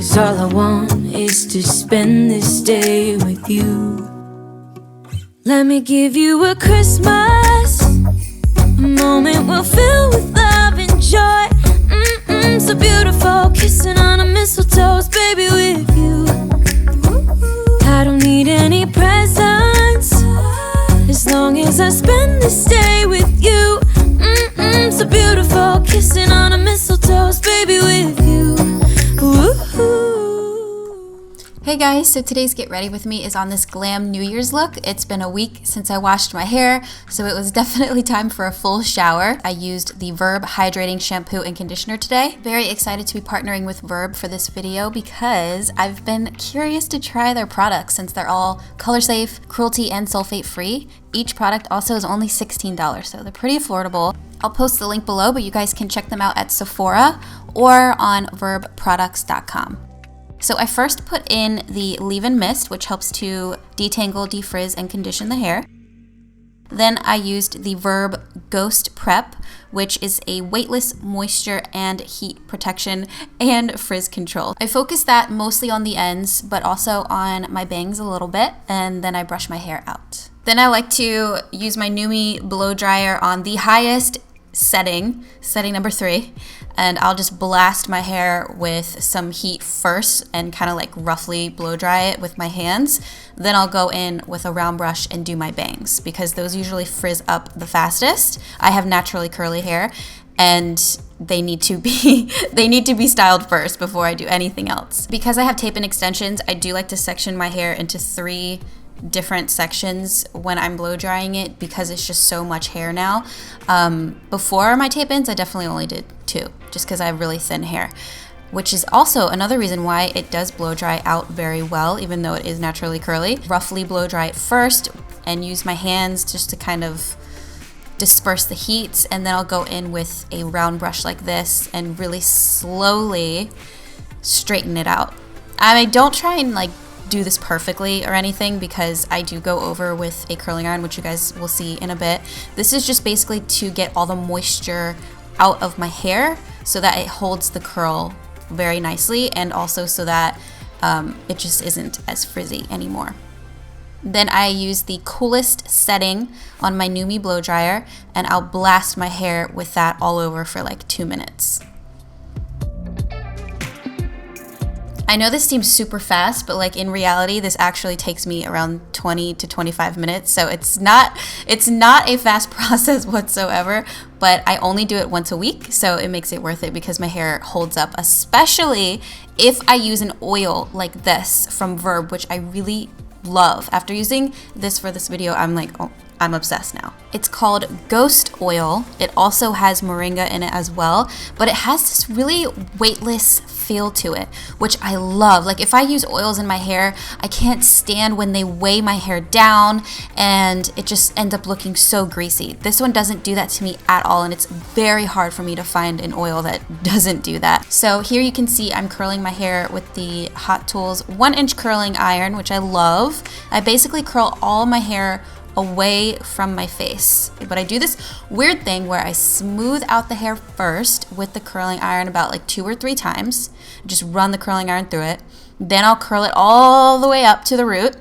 'Cause all I want is to spend this day with you. Let me give you a Christmas, a moment we'll fill with love and joy. So beautiful, kissing on a mistletoe, baby, with you. I don't need any presents, as long as I spend this day with you. So beautiful, kissing on a mistletoe, baby, with you. Hey guys, so today's Get Ready With Me is on this Glam New Year's look. It's been a week since I washed my hair, so it was definitely time for a full shower. I used the Verb Hydrating Shampoo and Conditioner today. Very excited to be partnering with Verb for this video because I've been curious to try their products since they're all color safe, cruelty and sulfate free. Each product also is only $16, so they're pretty affordable. I'll post the link below, but you guys can check them out at Sephora or on verbproducts.com. So I first put in the leave-in mist, which helps to detangle, defrizz, and condition the hair. Then I used the Verb Ghost Prep, which is a weightless moisture and heat protection and frizz control. I focused that mostly on the ends, but also on my bangs a little bit, and then I brush my hair out. Then I like to use my Numi blow dryer on the highest setting number 3, and I'll just blast my hair with some heat first and kind of like roughly blow dry it with my hands. Then I'll go in with a round brush and do my bangs because those usually frizz up the fastest. I have naturally curly hair and they need to be styled first before I do anything else. Because I have tape-in extensions, I do like to section my hair into 3 different sections when I'm blow drying it because it's just so much hair now. Before my tape-ins, I definitely only did 2 just because I have really thin hair, which is also another reason why it does blow dry out very well, even though it is naturally curly. Roughly blow dry it first and use my hands just to kind of disperse the heat, and then I'll go in with a round brush like this and really slowly straighten it out. I don't try and like do this perfectly or anything because I do go over with a curling iron, which you guys will see in a bit. This is just basically to get all the moisture out of my hair so that it holds the curl very nicely, and also so that it just isn't as frizzy anymore. Then I use the coolest setting on my Numi blow dryer and I'll blast my hair with that all over for like 2 minutes. I know this seems super fast, but like in reality, this actually takes me around 20 to 25 minutes. So it's not a fast process whatsoever, but I only do it once a week. So it makes it worth it because my hair holds up, especially if I use an oil like this from Verb, which I really love. After using this for this video, I'm like, oh, I'm obsessed now. It's called Ghost Oil. It also has moringa in it as well, but it has this really weightless feel to it, which I love. Like if I use oils in my hair, I can't stand when they weigh my hair down and it just ends up looking so greasy. This one doesn't do that to me at all, and it's very hard for me to find an oil that doesn't do that. So here you can see I'm curling my hair with the Hot Tools 1-inch curling iron, which I love. I basically curl all my hair away from my face, but I do this weird thing where I smooth out the hair first with the curling iron about like 2 or 3 times, just run the curling iron through it, then I'll curl it all the way up to the root,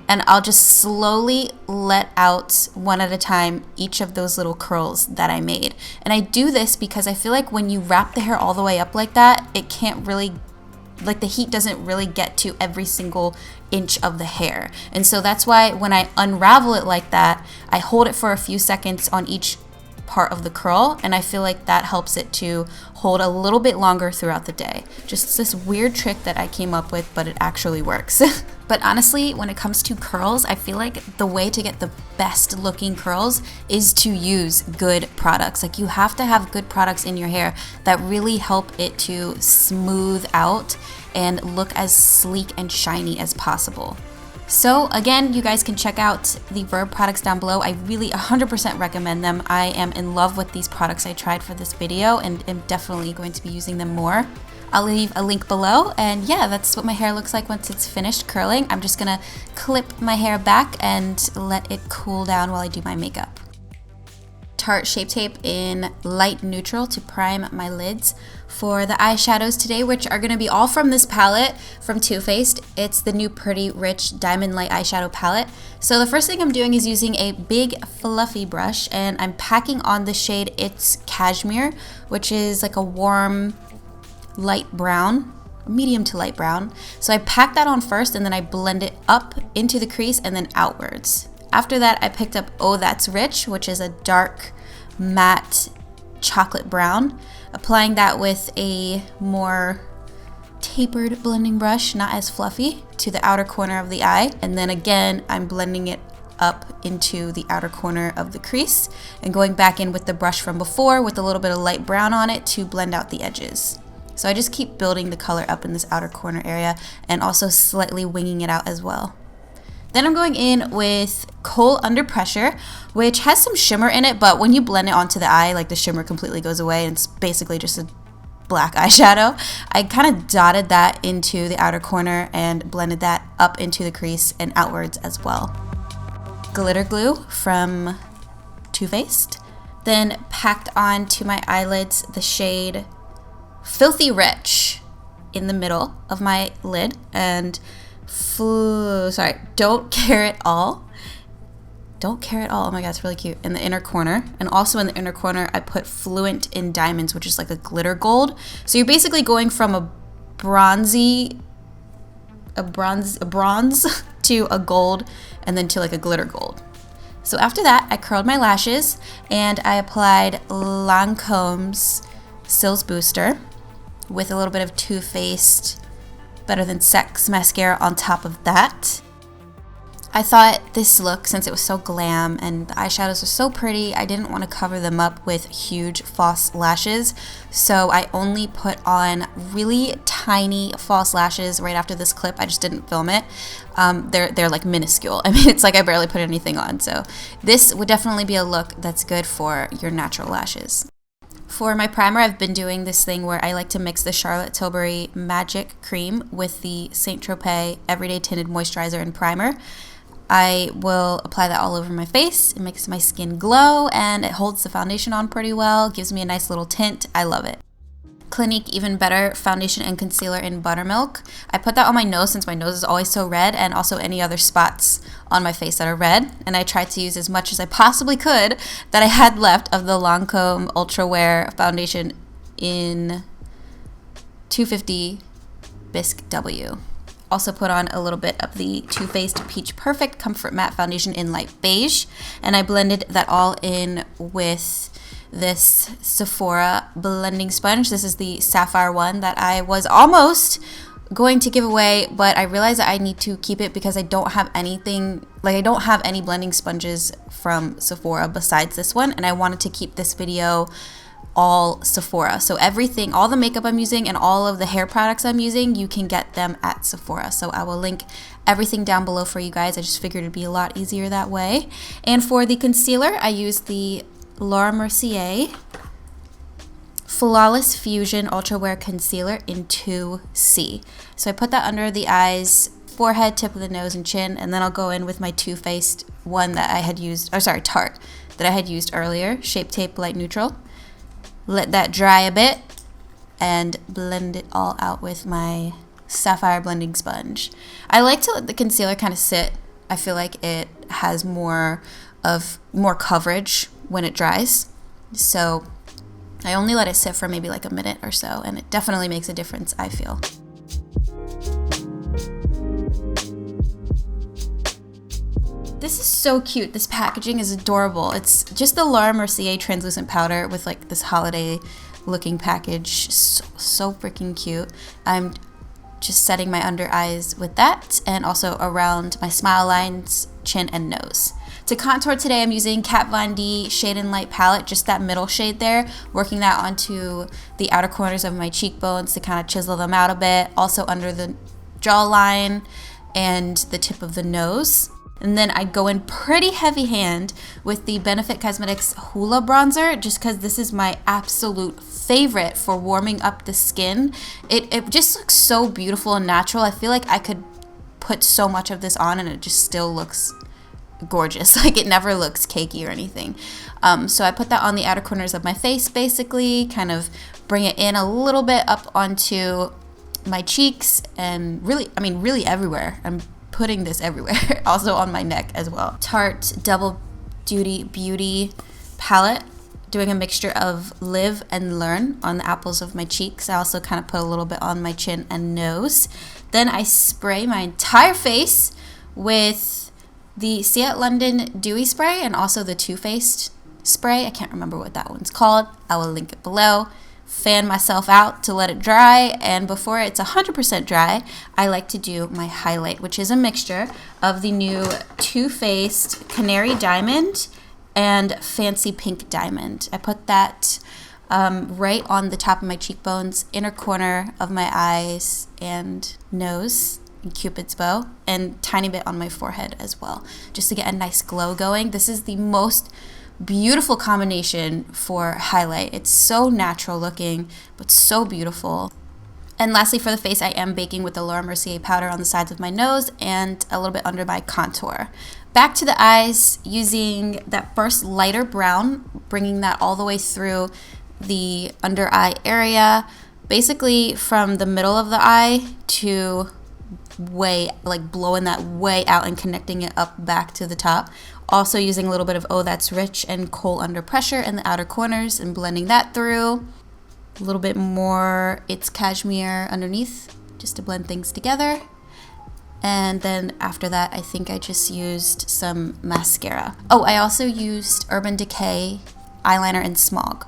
and I'll just slowly let out one at a time each of those little curls that I made. And I do this because I feel like when you wrap the hair all the way up like that, it can't really, like the heat doesn't really get to every single inch of the hair. And so that's why when I unravel it like that, I hold it for a few seconds on each part of the curl, and I feel like that helps it to hold a little bit longer throughout the day. Just this weird trick that I came up with, but it actually works. But honestly, when it comes to curls, I feel like the way to get the best looking curls is to use good products. Like you have to have good products in your hair that really help it to smooth out and look as sleek and shiny as possible. So again, you guys can check out the Verb products down below. I really 100% recommend them. I am in love with these products I tried for this video and am definitely going to be using them more. I'll leave a link below, and yeah, that's what my hair looks like once it's finished curling. I'm just gonna clip my hair back and let it cool down while I do my makeup. Tarte Shape Tape in light neutral to prime my lids for the eyeshadows today, which are going to be all from this palette from Too Faced. It's the new Pretty Rich Diamond Light Eyeshadow Palette. So the first thing I'm doing is using a big fluffy brush, and I'm packing on the shade It's Cashmere, which is like a warm light brown, medium to light brown. So I pack that on first, and then I blend it up into the crease and then outwards. After that, I picked up Oh That's Rich, which is a dark matte chocolate brown, applying that with a more tapered blending brush, not as fluffy, to the outer corner of the eye. And then again, I'm blending it up into the outer corner of the crease and going back in with the brush from before with a little bit of light brown on it to blend out the edges. So I just keep building the color up in this outer corner area and also slightly winging it out as well. Then I'm going in with Kohl Under Pressure, which has some shimmer in it, but when you blend it onto the eye, like the shimmer completely goes away and it's basically just a black eyeshadow. I kind of dotted that into the outer corner and blended that up into the crease and outwards as well. Glitter glue from Too Faced. Then packed on to my eyelids the shade Filthy Rich in the middle of my lid, and Don't Care At All. Don't Care At All. Oh my god, it's really cute. In the inner corner. And also in the inner corner, I put Fluent in Diamonds, which is like a glitter gold. So you're basically going from a bronze to a gold, and then to like a glitter gold. So after that, I curled my lashes and I applied Lancome's Sills Booster with a little bit of Too Faced Better Than Sex mascara on top of that. I thought this look, since it was so glam and the eyeshadows are so pretty, I didn't want to cover them up with huge false lashes. So I only put on really tiny false lashes right after this clip. I just didn't film it. They're like minuscule. I mean, it's like I barely put anything on. So this would definitely be a look that's good for your natural lashes. For my primer, I've been doing this thing where I like to mix the Charlotte Tilbury Magic Cream with the Saint Tropez Everyday Tinted Moisturizer and Primer. I will apply that all over my face. It makes my skin glow and it holds the foundation on pretty well. Gives me a nice little tint. I love it. Clinique Even Better Foundation and Concealer in Buttermilk. I put that on my nose since my nose is always so red, and also any other spots on my face that are red. And I tried to use as much as I possibly could that I had left of the Lancome Ultra Wear Foundation in 250 Bisque W. Also put on a little bit of the Too Faced Peach Perfect Comfort Matte Foundation in light beige, and I blended that all in with this Sephora blending sponge. This is the Sapphire one that I was almost going to give away, but I realized that I need to keep it because I don't have anything, like I don't have any blending sponges from Sephora besides this one, and I wanted to keep this video all Sephora. So everything, all the makeup I'm using and all of the hair products I'm using, you can get them at Sephora. So I will link everything down below for you guys. I just figured it'd be a lot easier that way. And for the concealer, I used the Laura Mercier Flawless Fusion Ultra Wear Concealer in 2C. So I put that under the eyes, forehead, tip of the nose, and chin, and then I'll go in with my Too Faced one that I had used, Tarte, that I had used earlier, Shape Tape Light Neutral. Let that dry a bit and blend it all out with my Sapphire blending sponge. I like to let the concealer kind of sit. I feel like it has more coverage when it dries. So I only let it sit for maybe like a minute or so, and it definitely makes a difference, I feel. This is so cute. This packaging is adorable. It's just the Laura Mercier translucent powder with like this holiday looking package. So freaking cute. I'm just setting my under eyes with that, and also around my smile lines, chin, and nose. To contour today, I'm using Kat Von D Shade and Light palette, just that middle shade there, working that onto the outer corners of my cheekbones to kind of chisel them out a bit, also under the jawline and the tip of the nose. And then I go in pretty heavy hand with the Benefit Cosmetics Hoola Bronzer, just because this is my absolute favorite for warming up the skin. It just looks so beautiful and natural. I feel like I could put so much of this on and it just still looks gorgeous. Like, it never looks cakey or anything. So I put that on the outer corners of my face, basically, kind of bring it in a little bit up onto my cheeks, and really, I mean, really everywhere. I'm putting this everywhere. Also on my neck as well. Tarte Double Duty Beauty palette, doing a mixture of Live and Learn on the apples of my cheeks. I also kind of put a little bit on my chin and nose. Then I spray my entire face with the Ciat London Dewy Spray and also the Too Faced spray. I can't remember what that one's called. I will link it below. Fan myself out to let it dry, and before it's 100% dry, I like to do my highlight, which is a mixture of the new Too Faced Canary Diamond and Fancy Pink Diamond. I put that right on the top of my cheekbones, inner corner of my eyes and nose, and Cupid's bow, and tiny bit on my forehead as well, just to get a nice glow going. This is the most beautiful combination for highlight. It's so natural looking, but so beautiful. And lastly, for the face, I am baking with the Laura Mercier powder on the sides of my nose and a little bit under my contour. Back to the eyes, using that first lighter brown, bringing that all the way through the under eye area, basically from the middle of the eye to way, like blowing that way out and connecting it up back to the top. Also using a little bit of Oh That's Rich and Kohl Under Pressure in the outer corners and blending that through. A little bit more It's Cashmere underneath, just to blend things together. And then after that, I think I just used some mascara. Oh, I also used Urban Decay eyeliner in Smog.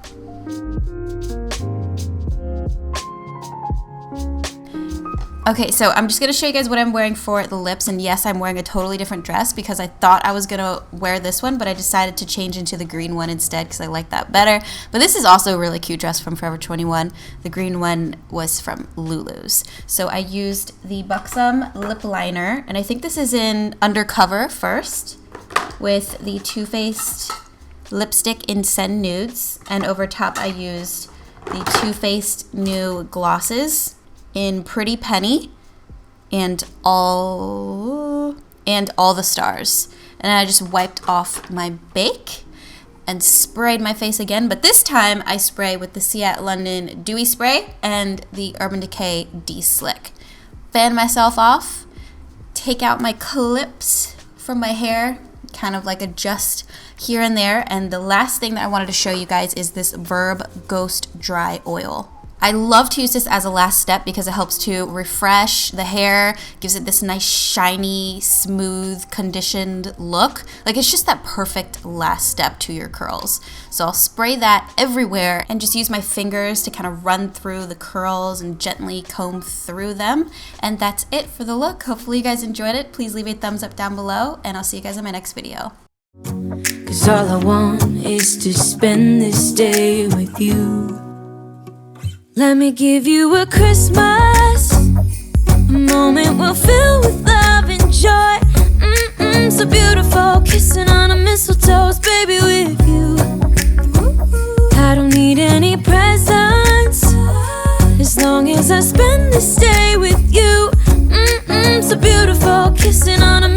Okay, so I'm just gonna show you guys what I'm wearing for the lips, and yes, I'm wearing a totally different dress because I thought I was gonna wear this one, but I decided to change into the green one instead because I like that better. But this is also a really cute dress from Forever 21. The green one was from Lulu's. So I used the Buxom lip liner, and I think this is in Undercover first, with the Too Faced lipstick in Send Nudes, and over top I used the Too Faced new glosses in Pretty Penny and all the stars. And I just wiped off my bake and sprayed my face again, but this time I spray with the Ciat London Dewy Spray and the Urban Decay De-Slick. Fan myself off, take out my clips from my hair, kind of like adjust here and there, and the last thing that I wanted to show you guys is this Verb Ghost Dry Oil. I love to use this as a last step because it helps to refresh the hair, gives it this nice shiny, smooth, conditioned look. Like, it's just that perfect last step to your curls. So I'll spray that everywhere and just use my fingers to kind of run through the curls and gently comb through them. And that's it for the look. Hopefully you guys enjoyed it. Please leave a thumbs up down below, and I'll see you guys in my next video. 'Cause all I want is to spend this day with you. Let me give you a Christmas, a moment we'll fill with love and joy. So beautiful, kissing on a mistletoe, baby, with you. I don't need any presents, as long as I spend this day with you. So beautiful, kissing on a